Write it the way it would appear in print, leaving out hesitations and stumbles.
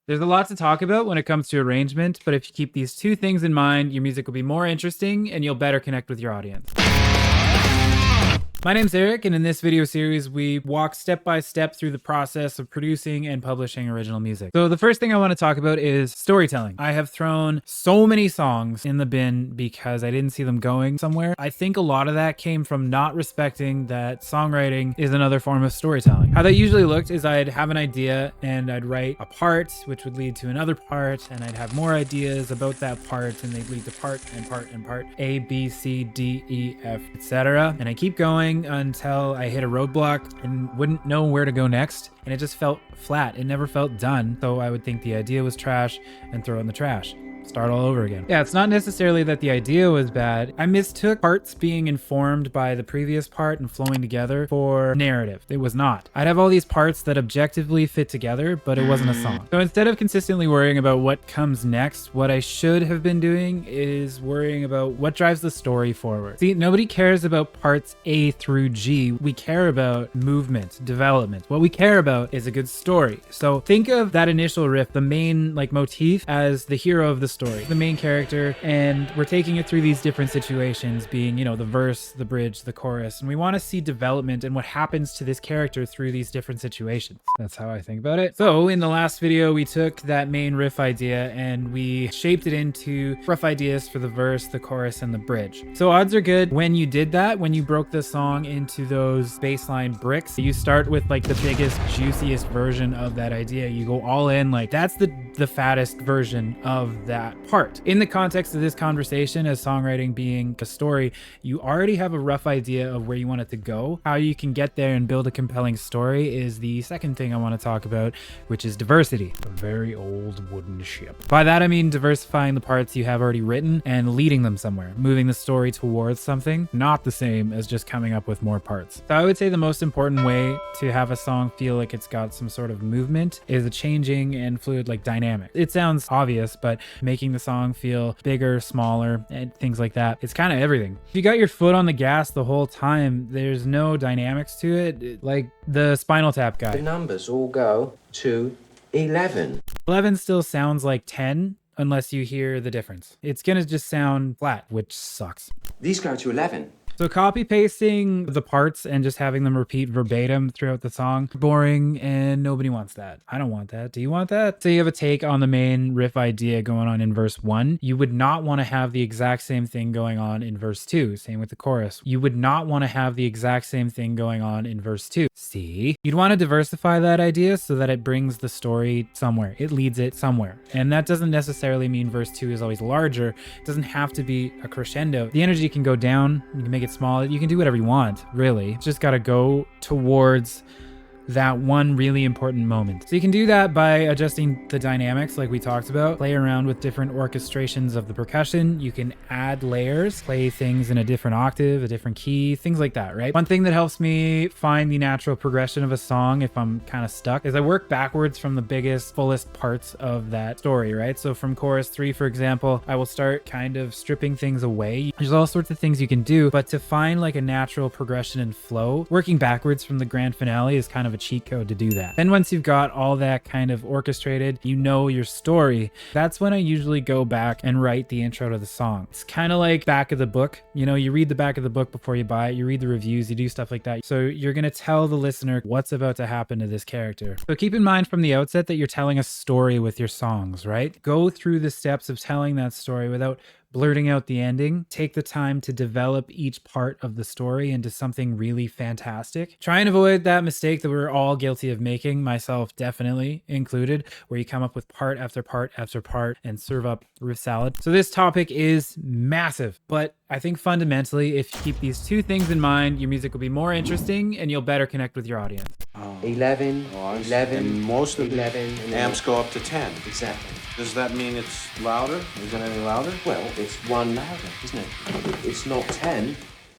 There's a lot to talk about when it comes to arrangement, but if you keep these two things in mind, your music will be more interesting and you'll better connect with your audience. My name's Eric, and in this video series, we walk step by step through the process of producing and publishing original music. So the first thing I want to talk about is storytelling. I have thrown so many songs in the bin because I didn't see them going somewhere. I think a lot of that came from not respecting that songwriting is another form of storytelling. How that usually looked is I'd have an idea and I'd write a part, which would lead to another part, and I'd have more ideas about that part, and they'd lead to part and part and part, A, B, C, D, E, F, etc. And I keep going until I hit a roadblock and wouldn't know where to go next, and it just felt flat. It never felt done, so I would think the idea was trash and throw it in the trash. Start all over again. Yeah, it's not necessarily that the idea was bad. I mistook parts being informed by the previous part and flowing together for narrative. It was not. I'd have all these parts that objectively fit together, but it wasn't a song. So instead of consistently worrying about what comes next, what I should have been doing is worrying about what drives the story forward. See, nobody cares about parts A through G. We care about movement, development. What we care about is a good story. So think of that initial riff, the main motif, as the hero of the story, the main character, and we're taking it through these different situations, being, the verse, the bridge, the chorus, and we want to see development and what happens to this character through these different situations. That's how I think about it. So in the last video, we took that main riff idea and we shaped it into rough ideas for the verse, the chorus, and the bridge. So odds are good when you did that, when you broke the song into those baseline bricks, you start with the biggest, juiciest version of that idea. You go all in, that's the fattest version of that part. In the context of this conversation, as songwriting being a story, you already have a rough idea of where you want it to go. How you can get there and build a compelling story is the second thing I want to talk about, which is diversity. A very old wooden ship. By that I mean diversifying the parts you have already written and leading them somewhere, moving the story towards something, not the same as just coming up with more parts. So I would say the most important way to have a song feel like it's got some sort of movement is a changing and fluid dynamic. It sounds obvious, but making the song feel bigger, smaller, and things like that. It's kind of everything. If you got your foot on the gas the whole time, there's no dynamics to it, like the Spinal Tap guy. The numbers all go to 11. 11 still sounds like 10 unless you hear the difference. It's gonna just sound flat, which sucks. These go to 11. So copy pasting the parts and just having them repeat verbatim throughout the song, boring, and nobody wants that. I don't want that. Do you want that? So you have a take on the main riff idea going on in verse 1. You would not want to have the exact same thing going on in verse 2. Same with the chorus. You would not want to have the exact same thing going on in verse 2. See? You'd want to diversify that idea so that it brings the story somewhere. It leads it somewhere. And that doesn't necessarily mean verse 2 is always larger. It doesn't have to be a crescendo. The energy can go down. You can make it small. You can do whatever you want, really. It's just got to go towards that one really important moment. So you can do that by adjusting the dynamics like we talked about, play around with different orchestrations of the percussion. You can add layers, play things in a different octave, a different key, things like that, right? One thing that helps me find the natural progression of a song if I'm kind of stuck is I work backwards from the biggest, fullest parts of that story, right? So from chorus 3, for example, I will start kind of stripping things away. There's all sorts of things you can do, but to find a natural progression and flow, working backwards from the grand finale is kind of a cheat code to do that. Then once you've got all that kind of orchestrated, your story, that's when I usually go back and write the intro to the song. It's kind of like back of the book. You read the back of the book before you buy it, you read the reviews, you do stuff like that. So you're going to tell the listener what's about to happen to this character. So keep in mind from the outset that you're telling a story with your songs, right? Go through the steps of telling that story without blurting out the ending. Take the time to develop each part of the story into something really fantastic. Try and avoid that mistake that we're all guilty of making, myself definitely included, where you come up with part after part after part and serve up riff salad. So this topic is massive, but I think fundamentally, if you keep these two things in mind, your music will be more interesting and you'll better connect with your audience. 11, 11, and most of 11, the amps go up to 10. Exactly. Does that mean it's louder? Is it any louder? Well, it's one louder, isn't it? It's not 10.